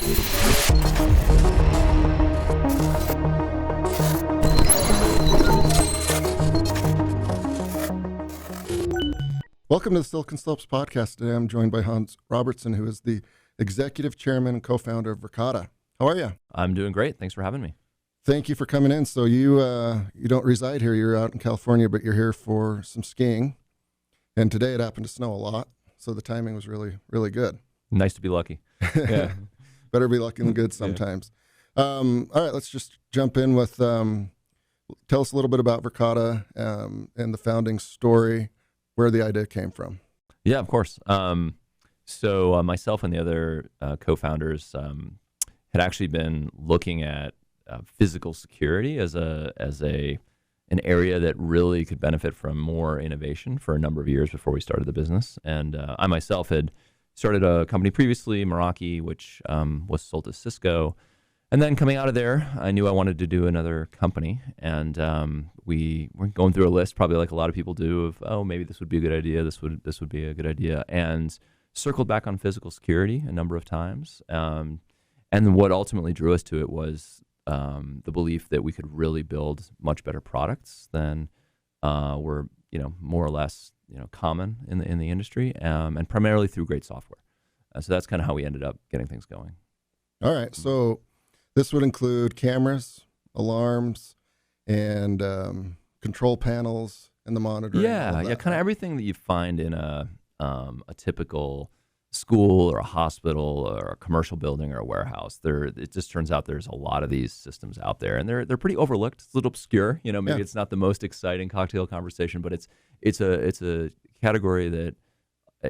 Welcome to the Silicon Slopes podcast. Today I'm joined by Hans Robertson, who is the executive chairman and co-founder of Verkada. How are you? I'm doing great. Thanks for having me. Thank you for coming in. So you don't reside here. You're out in California, but you're here for some skiing. And today it happened to snow a lot, so the timing was really, really good. Nice to be lucky. Yeah. Better be lucky than good sometimes. Yeah. All right, let's just jump in with, tell us a little bit about Verkada and the founding story, where the idea came from. Yeah, of course. So myself and the other co-founders had actually been looking at physical security as an area that really could benefit from more innovation for a number of years before we started the business. And I myself had started a company previously, Meraki, which was sold to Cisco. And then coming out of there, I knew I wanted to do another company. And we were going through a list, probably like a lot of people do, of, oh, maybe this would be a good idea. This would be a good idea. And circled back on physical security a number of times. And what ultimately drew us to it was the belief that we could really build much better products than were, more or less, common in the industry, and primarily through great software. So that's kind of how we ended up getting things going. All right. So this would include cameras, alarms, and control panels and the monitoring. Yeah, kind of everything that you find in a typical school or a hospital or a commercial building or a warehouse. It just turns out there's a lot of these systems out there, and they're pretty overlooked. It's a little obscure. Maybe it's not the most exciting cocktail conversation, but it's a category that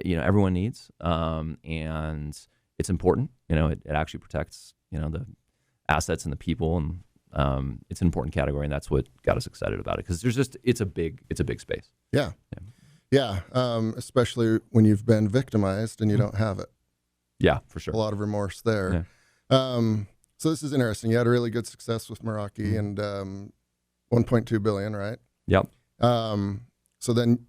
everyone needs, and it's important. It actually protects the assets and the people, and it's an important category, and that's what got us excited about it, because it's a big space. Yeah, especially when you've been victimized and you don't have it. Yeah, for sure. A lot of remorse there. Yeah. So this is interesting. You had a really good success with Meraki and 1.2 billion, right? Yep. So then,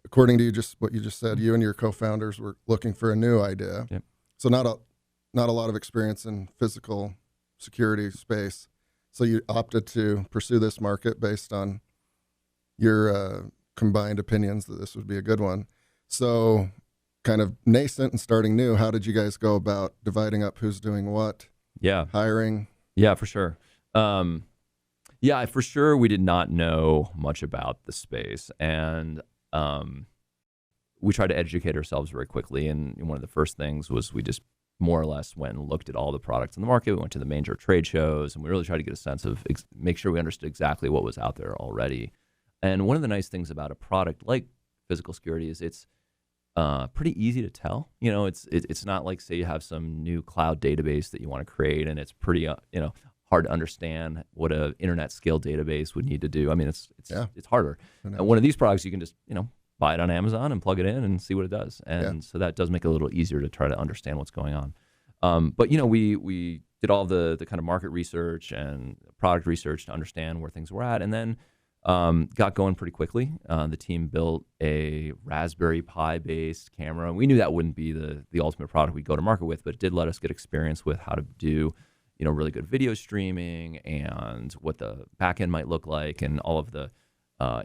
according to what you just said, you and your co-founders were looking for a new idea. Yep. So not a lot of experience in physical security space. So you opted to pursue this market based on your combined opinions that this would be a good one. So kind of nascent and starting new, how did you guys go about dividing up who's doing what? Yeah. Hiring? Yeah, for sure. For sure we did not know much about the space, and we tried to educate ourselves very quickly, and one of the first things was we just more or less went and looked at all the products in the market. We went to the major trade shows, and we really tried to get a sense of, make sure we understood exactly what was out there already. And one of the nice things about a product like physical security is it's pretty easy to tell. It's not like, say, you have some new cloud database that you want to create, and it's pretty hard to understand what a internet scale database would need to do. I mean, it's harder. And one of these products, you can just buy it on Amazon and plug it in and see what it does. And so that does make it a little easier to try to understand what's going on. But we did all the kind of market research and product research to understand where things were at, and then got going pretty quickly. The team built a Raspberry Pi based camera, and we knew that wouldn't be the ultimate product we'd go to market with, but it did let us get experience with how to do really good video streaming and what the back end might look like, and all of the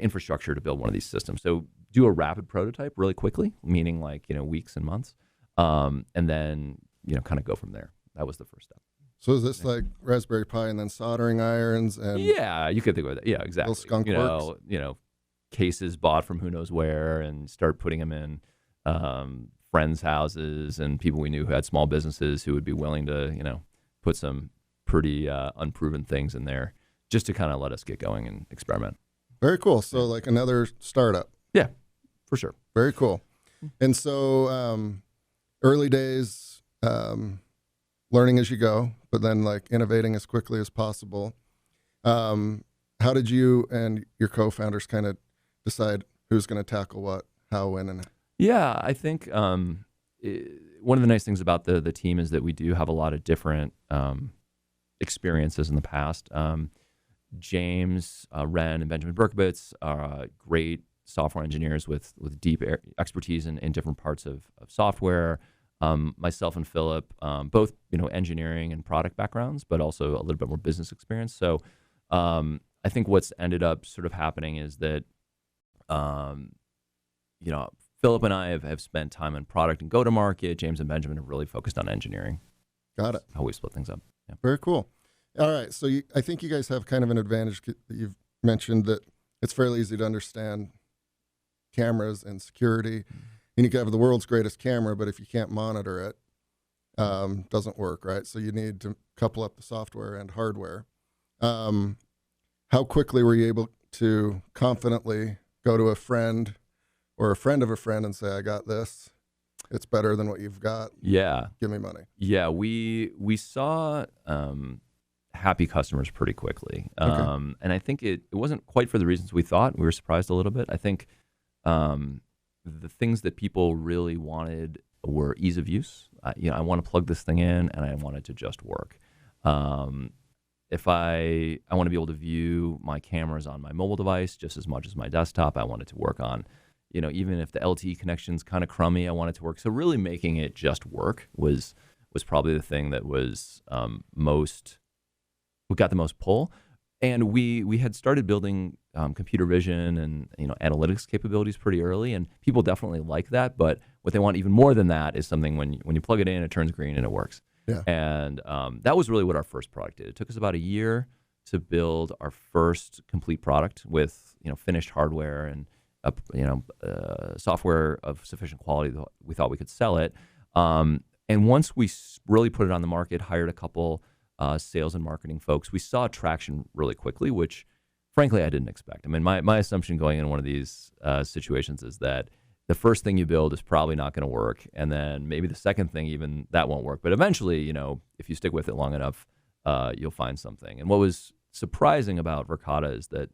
infrastructure to build one of these systems. So do a rapid prototype really quickly, meaning weeks and months, and then kind of go from there. That was the first step. So is this like Raspberry Pi and then soldering irons and? Yeah, you could think of that. Yeah, exactly. Little skunk works. Cases bought from who knows where, and start putting them in friends' houses and people we knew who had small businesses who would be willing to put some pretty unproven things in there just to kind of let us get going and experiment. Very cool. So like another startup. Yeah, for sure. Very cool. And so early days, learning as you go, but then like innovating as quickly as possible. How did you and your co-founders kind of decide who's going to tackle what, how, when, and? Yeah, I think one of the nice things about the team is that we do have a lot of different experiences in the past. James, Ren, and Benjamin Berkowitz are great software engineers with deep expertise in different parts of software. Myself and Philip, both engineering and product backgrounds, but also a little bit more business experience. So I think what's ended up sort of happening is that Philip and I have spent time in product and go to market. James and Benjamin have really focused on engineering. Got it. That's how we split things up. Yeah. Very cool. All right. So I think you guys have kind of an advantage that you've mentioned that it's fairly easy to understand cameras and security. And you can have the world's greatest camera, but if you can't monitor it, doesn't work, right? So you need to couple up the software and hardware. How quickly were you able to confidently go to a friend or a friend of a friend and say, I got this. It's better than what you've got. Yeah. Give me money. Yeah. We saw happy customers pretty quickly. Okay. And I think it wasn't quite for the reasons we thought. We were surprised a little bit. I think the things that people really wanted were ease of use. I want to plug this thing in and I want it to just work. If I want to be able to view my cameras on my mobile device just as much as my desktop, I want it to work on, even if the LTE connection's kind of crummy, I want it to work. So really making it just work was probably the thing that was we got the most pull. And we had started building computer vision and analytics capabilities pretty early, and people definitely like that. But what they want even more than that is something when you plug it in, it turns green and it works. Yeah. And that was really what our first product did. It took us about a year to build our first complete product with finished hardware and software of sufficient quality that we thought we could sell it. And once we really put it on the market, hired a couple sales and marketing folks, we saw traction really quickly, which frankly I didn't expect. I mean, my assumption going in one of these situations is that the first thing you build is probably not going to work, and then maybe the second thing, even that won't work. But eventually, if you stick with it long enough, you'll find something. And what was surprising about Verkada is that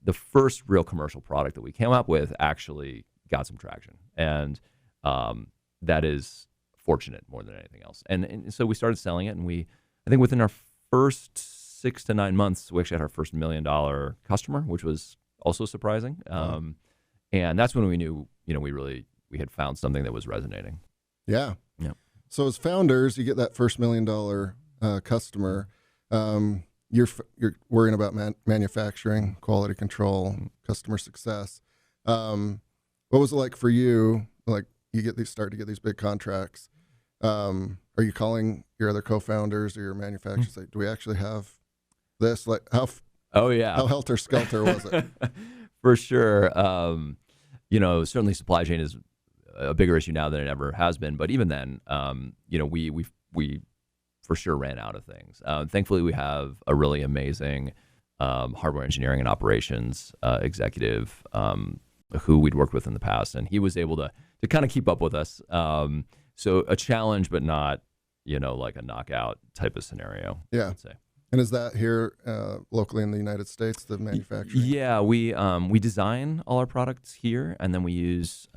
the first real commercial product that we came up with actually got some traction, and that is fortunate more than anything else. And so we started selling it, and I think within our first 6 to 9 months, we actually had our first $1 million customer, which was also surprising. And that's when we knew, we had found something that was resonating. Yeah. Yeah. So as founders, you get that first $1 million customer. You're worrying about manufacturing, quality control, customer success. What was it like for you? Like you start to get these big contracts. Are you calling your other co-founders or your manufacturers? Like, do we actually have this? Like how helter skelter was it? For sure. Certainly supply chain is a bigger issue now than it ever has been. But even then, we for sure ran out of things. Thankfully, we have a really amazing hardware engineering and operations executive who we'd worked with in the past, and he was able to kind of keep up with us. So a challenge, but not like a knockout type of scenario. Yeah. I'd say. And is that here locally in the United States, the manufacturing? Yeah, we design all our products here, and then we use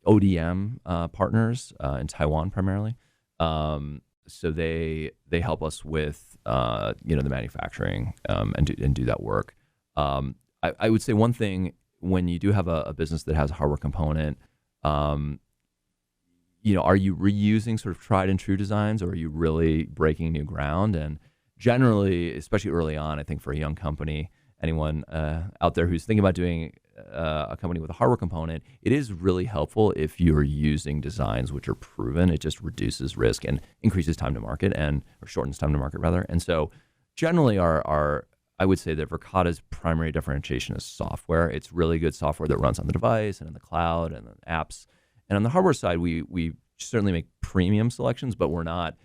ODM partners in Taiwan primarily. So they help us with the manufacturing and do that work. I would say one thing when you do have a business that has a hardware component, are you reusing sort of tried and true designs, or are you really breaking new ground? And generally, especially early on, I think for a young company, anyone out there who's thinking about doing a company with a hardware component, it is really helpful if you're using designs which are proven. It just reduces risk and increases time to market or shortens time to market rather. And so generally I would say that Verkada's primary differentiation is software. It's really good software that runs on the device and in the cloud and the apps. And on the hardware side, we certainly make premium selections, but we're not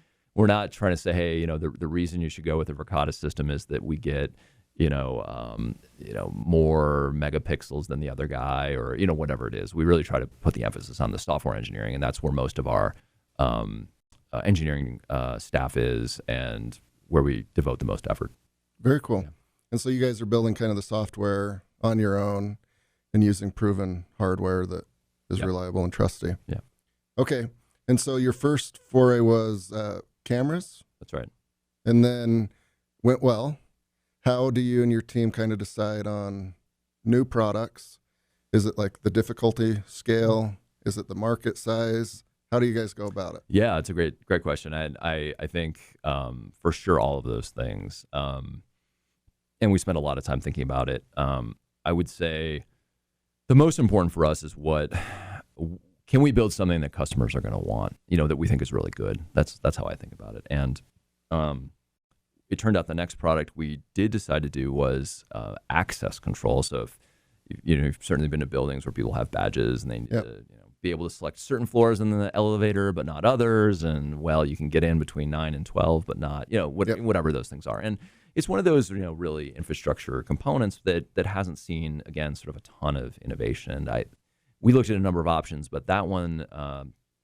trying to say, hey, the reason you should go with the Verkada system is that we get, more megapixels than the other guy, or whatever it is. We really try to put the emphasis on the software engineering, and that's where most of our engineering staff is, and where we devote the most effort. Very cool. Yeah. And so you guys are building kind of the software on your own and using proven hardware that is reliable and trusty. Yeah. Okay. And so your first foray was cameras? That's right. And then went well. How do you and your team kind of decide on new products? Is it like the difficulty scale? Is it the market size? How do you guys go about it? Yeah, it's a great question. And I think for sure all of those things. And we spend a lot of time thinking about it. I would say the most important for us is can we build something that customers are going to want, that we think is really good. That's how I think about it. And it turned out the next product we did decide to do was access control. So if you've certainly been to buildings where people have badges and they need to be able to select certain floors in the elevator but not others, and you can get in between 9 and 12 but not whatever those things are. And it's one of those really infrastructure components that hasn't seen, again, sort of a ton of innovation. We looked at a number of options, but that one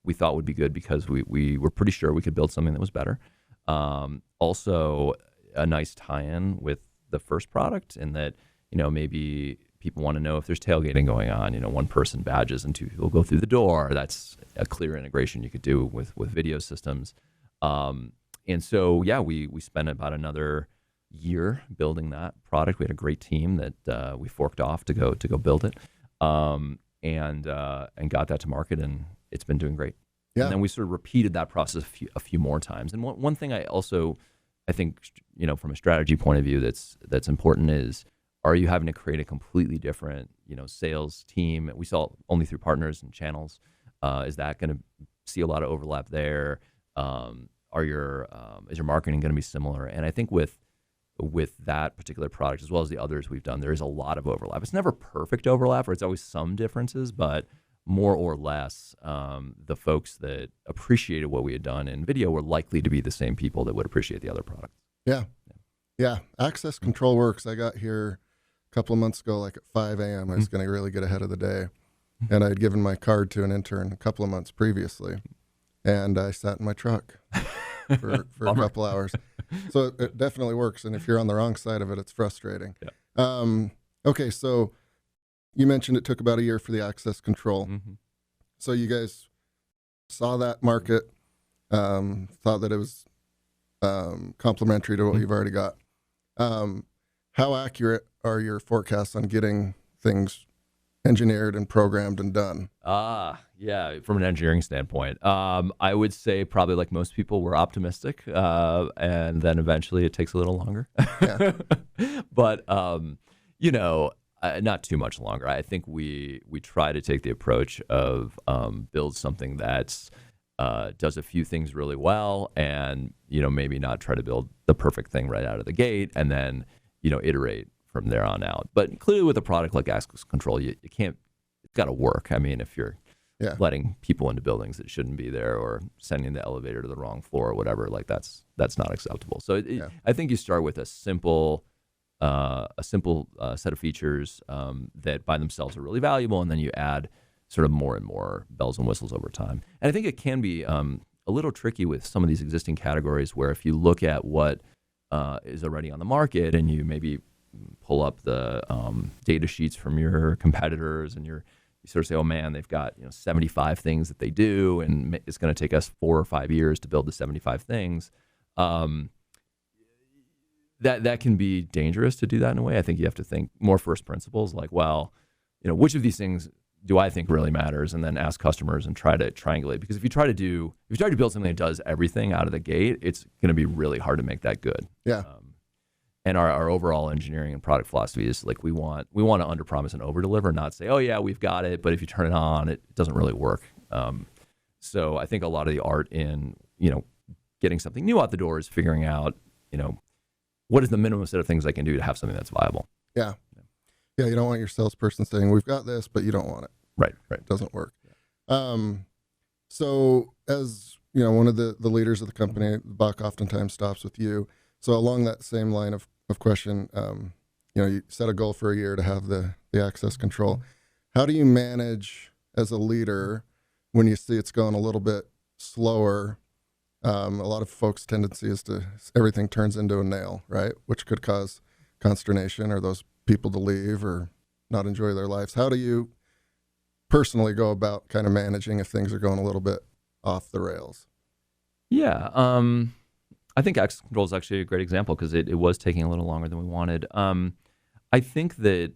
we thought would be good because we were pretty sure we could build something that was better. Also, a nice tie-in with the first product in that, maybe people want to know if there's tailgating going on. One person badges and two people go through the door. That's a clear integration you could do with video systems. And so, we spent about another year building that product. We had a great team that we forked off to go build it, and got that to market, and it's been doing great. Yeah. And then we sort of repeated that process a few more times. And one thing I think, from a strategy point of view that's important is, are you having to create a completely different, sales team? We sell only through partners and channels. Is that going to see a lot of overlap there? Is your marketing going to be similar? And I think with that particular product, as well as the others we've done, there is a lot of overlap. It's never perfect overlap, or it's always some differences, but more or less, the folks that appreciated what we had done in video were likely to be the same people that would appreciate the other product. Yeah. Access control works. I got here a couple of months ago, like at 5 a.m. I was going to really get ahead of the day. And I had given my card to an intern a couple of months previously. And I sat in my truck for a couple hours. So it definitely works. And if you're on the wrong side of it, it's frustrating. Yeah. Okay, so you mentioned it took about a year for the access control. Mm-hmm. So you guys saw that market, thought that it was complementary to what you've already got. How accurate are your forecasts on getting things engineered and programmed and done? From an engineering standpoint, I would say probably like most people, we're optimistic, and then eventually it takes a little longer. Yeah. But not too much longer. I think we try to take the approach of build something that's does a few things really well, and maybe not try to build the perfect thing right out of the gate, and then iterate from there on out. But clearly, with a product like access control, you can't. It's got to work. I mean, if you're letting people into buildings that shouldn't be there, or sending the elevator to the wrong floor, or whatever, like that's not acceptable. So I think you start with a simple set of features that by themselves are really valuable, and then you add sort of more and more bells and whistles over time. And I think it can be a little tricky with some of these existing categories, where if you look at what is already on the market, and you maybe pull up the data sheets from your competitors, and you sort of say, oh man, they've got 75 things that they do, and it's going to take us 4 or 5 years to build the 75 things. That can be dangerous to do that in a way. I think you have to think more first principles, like, well, which of these things do I think really matters, and then ask customers and try to triangulate. Because if you try to build something that does everything out of the gate, it's going to be really hard to make that good. Yeah. And our overall engineering and product philosophy is like, we want to underpromise and overdeliver, not say, oh yeah, we've got it, but if you turn it on, it doesn't really work. So I think a lot of the art in getting something new out the door is figuring out what is the minimum set of things I can do to have something that's viable. Yeah. Yeah, you don't want your salesperson saying, we've got this, but you don't want it. Right. It doesn't work. So as one of the leaders of the company, Buck oftentimes stops with you. So along that same line of question, you set a goal for a year to have the access control. How do you manage as a leader when you see it's going a little bit slower? A lot of folks' tendency is everything turns into a nail, right? Which could cause consternation, or those people to leave or not enjoy their lives. How do you personally go about kind of managing if things are going a little bit off the rails? Yeah. I think access control is actually a great example, because it was taking a little longer than we wanted. I think that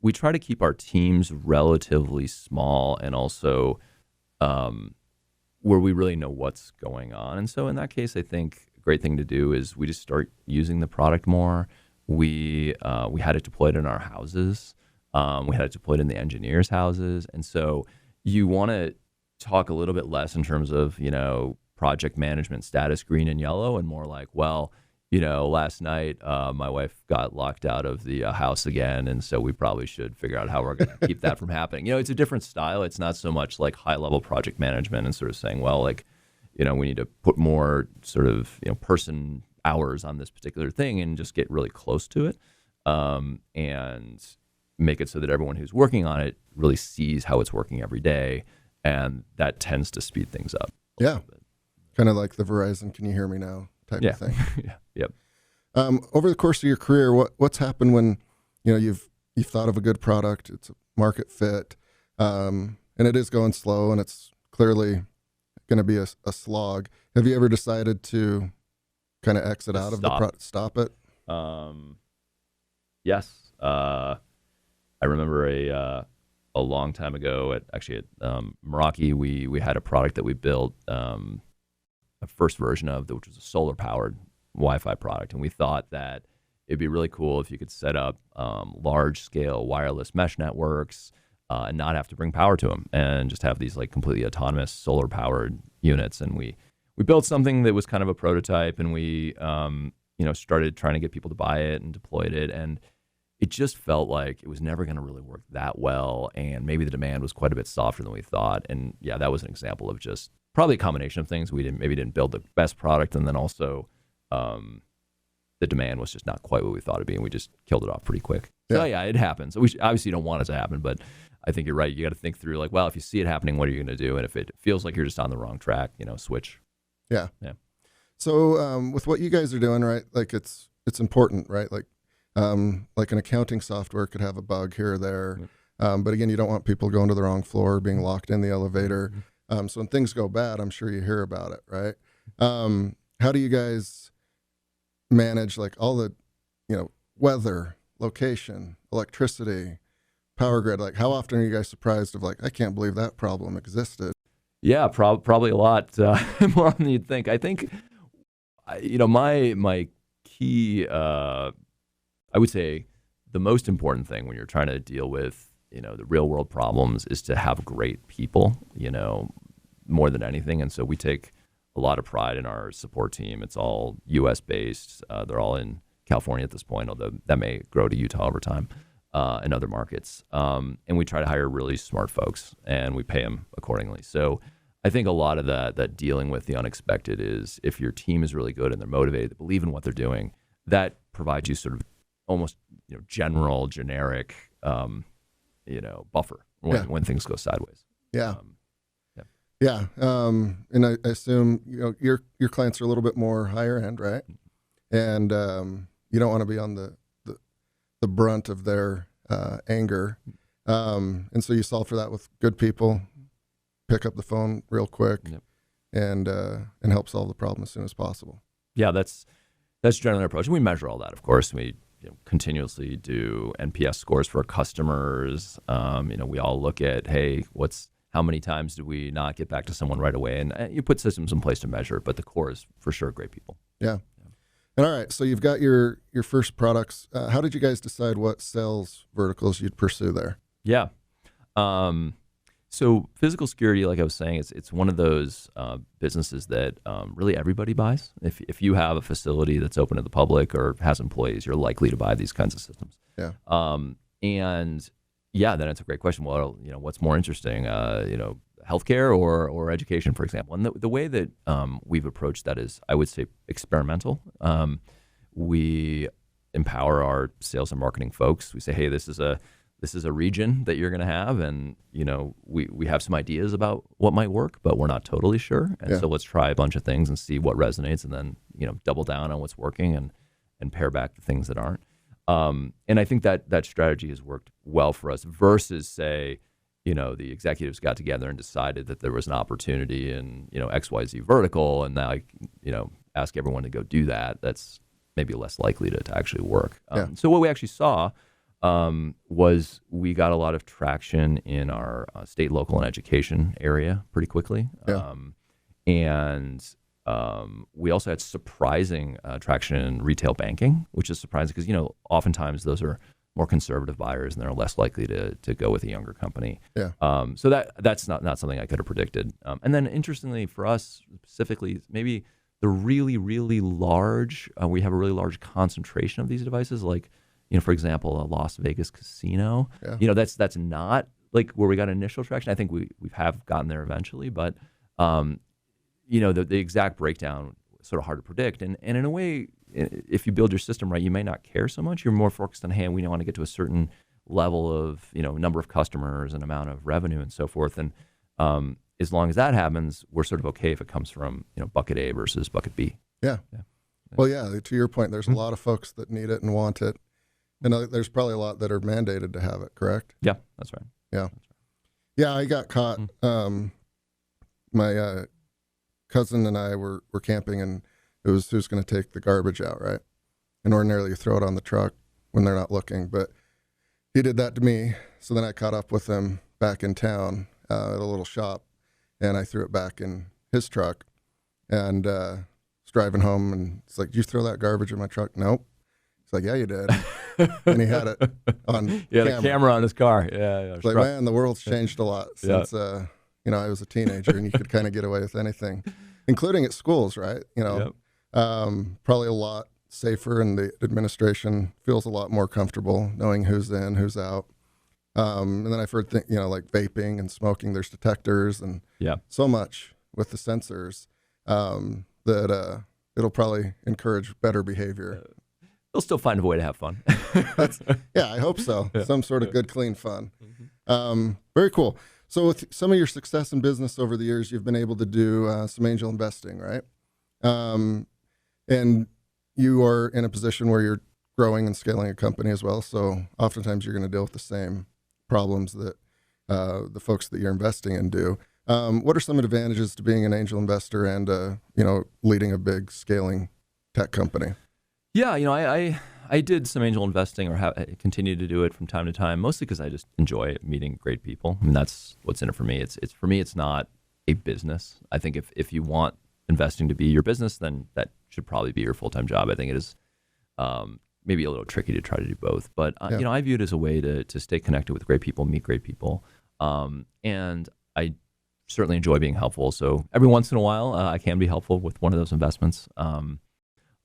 we try to keep our teams relatively small, and also where we really know what's going on. And so in that case, I think a great thing to do is we just start using the product more. We had it deployed in our houses. We had it deployed in the engineers' houses. And so you want to talk a little bit less in terms of, project management status, green and yellow, and more like, well, last night my wife got locked out of the house again, and so we probably should figure out how we're going to keep that from happening. It's a different style. It's not so much like high-level project management and sort of saying, well, like, we need to put more sort of, person hours on this particular thing and just get really close to it, and make it so that everyone who's working on it really sees how it's working every day, and that tends to speed things up. Yeah. Kind of like the Verizon, can you hear me now type of thing. Yeah. Yep. Over the course of your career, what's happened when, you've thought of a good product, it's a market fit, and it is going slow and it's clearly going to be a slog. Have you ever decided to kind of exit out of the product, stop it? Yes. I remember a long time ago at Meraki, we had a product that we built, a first version of, which was a solar powered Wi-Fi product. And we thought that it'd be really cool if you could set up large scale wireless mesh networks and not have to bring power to them, and just have these like completely autonomous solar powered units. And we built something that was kind of a prototype, and we started trying to get people to buy it and deployed it. And it just felt like it was never going to really work that well. And maybe the demand was quite a bit softer than we thought. And yeah, that was an example of just probably a combination of things. We didn't build the best product, and then also the demand was just not quite what we thought it'd be, and we just killed it off pretty quick. So yeah, it happens. We obviously don't want it to happen, but I think you're right. You got to think through like, well, if you see it happening, what are you going to do? And if it feels like you're just on the wrong track, switch. Yeah. Yeah. So with what you guys are doing, right? Like it's important, right? Like an accounting software could have a bug here or there. But again, you don't want people going to the wrong floor, being locked in the elevator. So when things go bad, I'm sure you hear about it, right? How do you guys manage like all the, weather, location, electricity, power grid? Like how often are you guys surprised of like, I can't believe that problem existed? Yeah, probably a lot more often than you'd think. I think, my key, I would say the most important thing when you're trying to deal with the real world problems is to have great people, more than anything. And so we take a lot of pride in our support team. It's all US based. They're all in California at this point, although that may grow to Utah over time, and other markets. And we try to hire really smart folks, and we pay them accordingly. So I think a lot of that dealing with the unexpected is, if your team is really good and they're motivated, they believe in what they're doing, that provides you sort of almost generic buffer when things go sideways. Yeah. And I assume your clients are a little bit more higher end, right? And you don't want to be on the brunt of their anger, and so you solve for that with good people. Pick up the phone real quick, and help solve the problem as soon as possible. Yeah, that's generally our approach. And we measure all that, of course. We continuously do NPS scores for our customers. We all look at, hey, how many times do we not get back to someone right away? And you put systems in place to measure it, but the core is for sure great people. Yeah. And all right, so you've got your first products. How did you guys decide what sales verticals you'd pursue there? Yeah. So physical security, like I was saying, it's one of those businesses that really everybody buys. If you have a facility that's open to the public or has employees, you're likely to buy these kinds of systems. Yeah. And yeah, then it's a great question. Well, what's more interesting, healthcare or education, for example? And the way that we've approached that is, I would say, experimental. We empower our sales and marketing folks. We say, hey, this is a region that you're going to have, and we have some ideas about what might work, but we're not totally sure. And so let's try a bunch of things and see what resonates, and then double down on what's working and pare back the things that aren't. And I think that strategy has worked well for us versus, say, the executives got together and decided that there was an opportunity in XYZ vertical, and now ask everyone to go do that. That's maybe less likely to actually work. So what we actually saw was we got a lot of traction in our state, local, and education area pretty quickly. Yeah. And we also had surprising traction in retail banking, which is surprising because, oftentimes those are more conservative buyers and they're less likely to go with a younger company. Yeah. So that's not something I could have predicted. And then interestingly for us specifically, maybe the really, really large, we have a really large concentration of these devices, like, for example, a Las Vegas casino. Yeah. That's not like where we got initial traction. I think we have gotten there eventually, but the exact breakdown is sort of hard to predict. And in a way, if you build your system right, you may not care so much. You're more focused on, hey, we want to get to a certain level of, number of customers and amount of revenue and so forth. And as long as that happens, we're sort of okay if it comes from, bucket A versus bucket B. Yeah. Well, yeah, to your point, there's a lot of folks that need it and want it. And there's probably a lot that are mandated to have it, correct? Yeah, that's right. Yeah. Yeah, I got caught. My cousin and I were camping, and it was who's going to take the garbage out, right? And ordinarily you throw it on the truck when they're not looking, but he did that to me. So then I caught up with him back in town at a little shop, and I threw it back in his truck, and was driving home, and it's like, did you throw that garbage in my truck? Nope. It's like, yeah, you did. And he had it on the camera on his car. Yeah. It's like, man, the world's changed a lot since, I was a teenager, and you could kind of get away with anything, including at schools, right? Probably a lot safer, and the administration feels a lot more comfortable knowing who's in, who's out. And then I've heard like vaping and smoking, there's detectors and so much with the sensors that it'll probably encourage better behavior. They'll still find a way to have fun. I hope so. Some sort of good, clean fun. Very cool. So with some of your success in business over the years, you've been able to do some angel investing, right? And you are in a position where you're growing and scaling a company as well. So oftentimes you're going to deal with the same problems that the folks that you're investing in do. What are some advantages to being an angel investor and, leading a big scaling tech company? Yeah, I did some angel investing, or continue to do it from time to time, mostly because I just enjoy meeting great people. I mean, that's what's in it for me. It's for me, it's not a business. I think if you want investing to be your business, then that should probably be your full-time job. I think it is maybe a little tricky to try to do both, but I view it as a way to stay connected with great people, meet great people, and I certainly enjoy being helpful. So every once in a while, I can be helpful with one of those investments.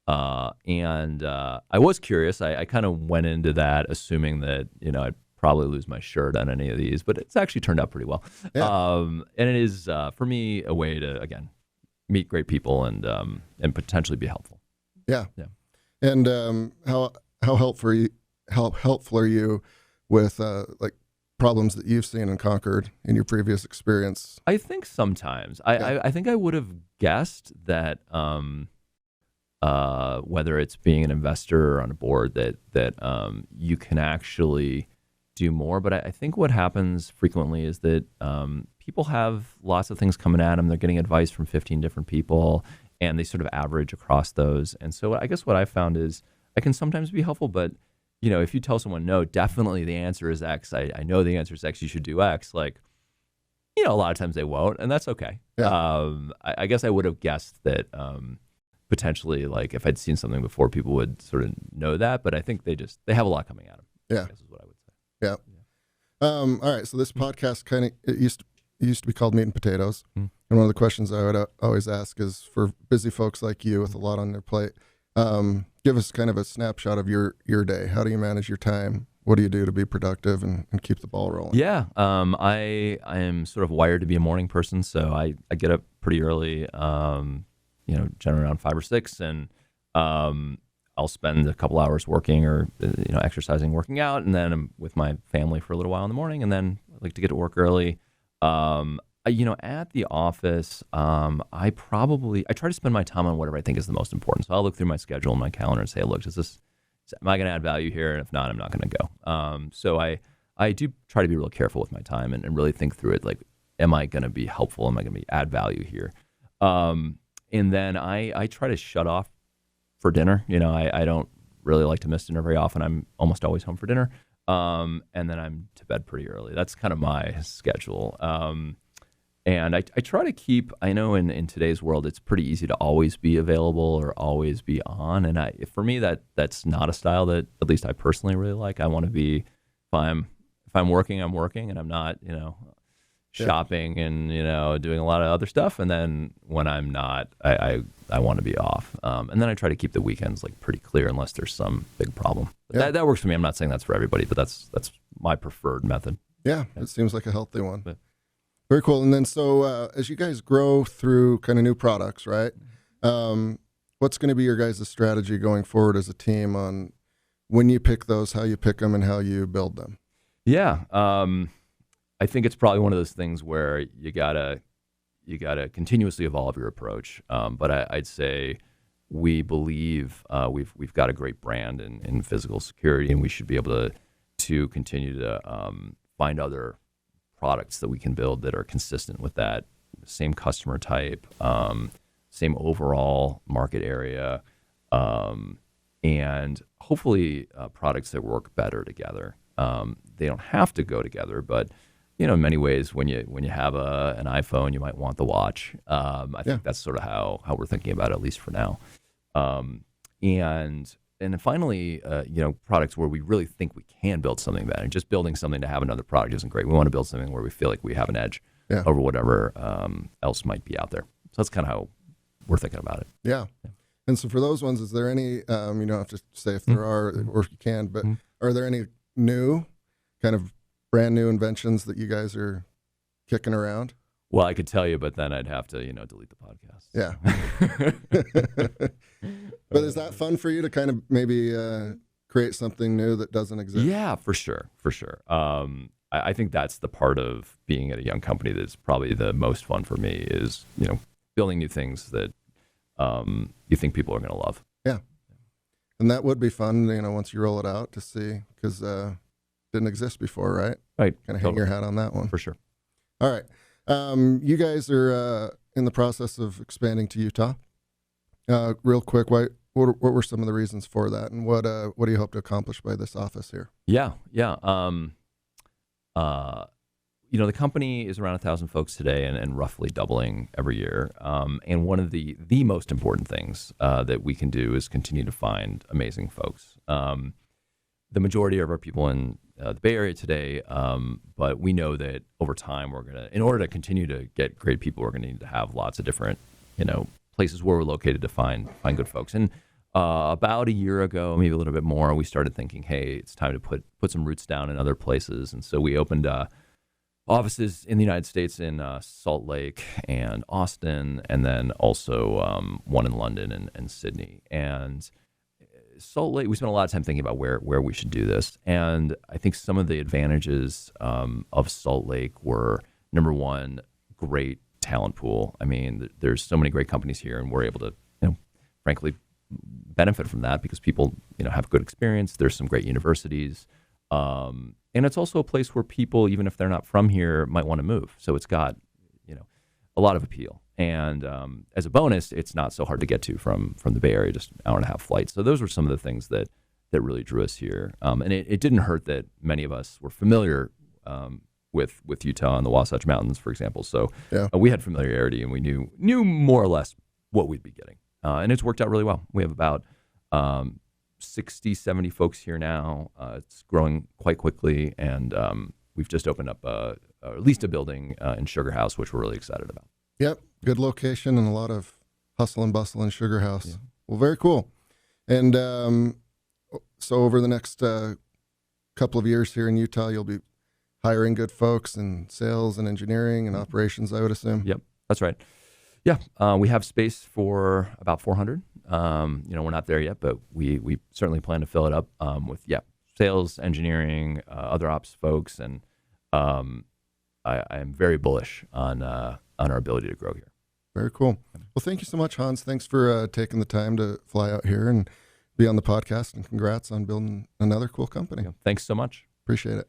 And I was curious. I kind of went into that assuming that, I'd probably lose my shirt on any of these, but it's actually turned out pretty well. Yeah. And it is, for me, a way to, again, meet great people and potentially be helpful. Yeah. Yeah. And how helpful are you with like problems that you've seen and conquered in your previous experience? I think sometimes. I think I would have guessed that whether it's being an investor or on a board, that you can actually do more. But I think what happens frequently is that people have lots of things coming at them. They're getting advice from 15 different people, and they sort of average across those. And so I guess what I found is I can sometimes be helpful, but if you tell someone, no, definitely the answer is X, I know the answer is X, you should do X, like, a lot of times they won't, and that's okay. Yeah. I guess I would have guessed that potentially, like, if I'd seen something before, people would sort of know that, but I think they have a lot coming at them. Yeah. I guess is what I would say. Yeah. All right. So this podcast it used to be called Meat and Potatoes. And one of the questions I would always ask is, for busy folks like you with a lot on their plate, give us kind of a snapshot of your day. How do you manage your time? What do you do to be productive and keep the ball rolling? Yeah. I am sort of wired to be a morning person. So I get up pretty early, generally around 5 or 6, and I'll spend a couple hours working or, exercising, working out, and then I'm with my family for a little while in the morning, and then I like to get to work early. At the office, I try to spend my time on whatever I think is the most important. So I'll look through my schedule and my calendar and say, look, am I going to add value here? And if not, I'm not going to go. So I do try to be real careful with my time and really think through it. Like, am I going to be helpful? Am I going to add value here? And then I try to shut off for dinner. I don't really like to miss dinner very often. I'm almost always home for dinner. and then I'm to bed pretty early. That's kind of my schedule. And I try to keep, I know in today's world, it's pretty easy to always be available or always be on. And for me, that's not a style that at least I personally really like. I want to be, if I'm working, I'm working, and I'm not, shopping and, doing a lot of other stuff. And then when I'm not, I want to be off. And then I try to keep the weekends like pretty clear unless there's some big problem. But that works for me. I'm not saying that's for everybody, but that's my preferred method. Yeah, it seems like a healthy one. But very cool. And then so as you guys grow through kind of new products, right? What's going to be your guys' strategy going forward as a team on when you pick those, how you pick them, and how you build them? Yeah. I think it's probably one of those things where you gotta continuously evolve your approach. But I'd say we believe we've got a great brand in physical security, and we should be able to continue to find other products that we can build that are consistent with that same customer type, same overall market area, and hopefully products that work better together. They don't have to go together, but in many ways, when you have an iPhone, you might want the watch. I think that's sort of how we're thinking about it, at least for now. And then finally, products where we really think we can build something better. Just building something to have another product isn't great. We want to build something where we feel like we have an edge over whatever else might be out there. So that's kind of how we're thinking about it. Yeah. And so for those ones, is there any, you don't have to say if there are or if you can, but are there any new kind of brand new inventions that you guys are kicking around? Well, I could tell you, but then I'd have to, delete the podcast. Yeah. But is that fun for you to kind of maybe create something new that doesn't exist? Yeah, for sure. I think that's the part of being at a young company that's probably the most fun for me is, building new things that you think people are going to love. Yeah. And that would be fun, once you roll it out to see, because didn't exist before, right? Right. Kind of hang your hat on that one. For sure. All right. You guys are in the process of expanding to Utah. Real quick, what were some of the reasons for that, and what do you hope to accomplish by this office here? Yeah. The company is around 1,000 folks today and roughly doubling every year. And one of the most important things that we can do is continue to find amazing folks. The majority of our people in the Bay Area today, but we know that over time in order to continue to get great people, we're going to need to have lots of different, places where we're located to find good folks. And about a year ago, maybe a little bit more, we started thinking, hey, it's time to put some roots down in other places. And so we opened offices in the United States in Salt Lake and Austin, and then also one in London and Sydney. And Salt Lake, we spent a lot of time thinking about where we should do this. And I think some of the advantages of Salt Lake were, number one, great talent pool. I mean, there's so many great companies here, and we're able to, frankly, benefit from that because people, have good experience. There's some great universities. And it's also a place where people, even if they're not from here, might want to move. So it's got, a lot of appeal. And as a bonus, it's not so hard to get to from the Bay Area, just an hour and a half flight. So those were some of the things that really drew us here. And it didn't hurt that many of us were familiar with Utah and the Wasatch Mountains, for example. So we had familiarity, and we knew more or less what we'd be getting. And it's worked out really well. We have about 60, 70 folks here now. It's growing quite quickly, and we've just opened up at least a building in Sugar House, which we're really excited about. Yep, good location and a lot of hustle and bustle in Sugar House. Yeah. Well, very cool. And so over the next couple of years here in Utah, you'll be hiring good folks in sales and engineering and operations, I would assume. Yep, that's right. Yeah, we have space for about 400. We're not there yet, but we certainly plan to fill it up with sales, engineering, other ops folks, and I am very bullish on our ability to grow here. Very cool. Well, thank you so much, Hans. Thanks for taking the time to fly out here and be on the podcast, and congrats on building another cool company. Thanks so much. Appreciate it.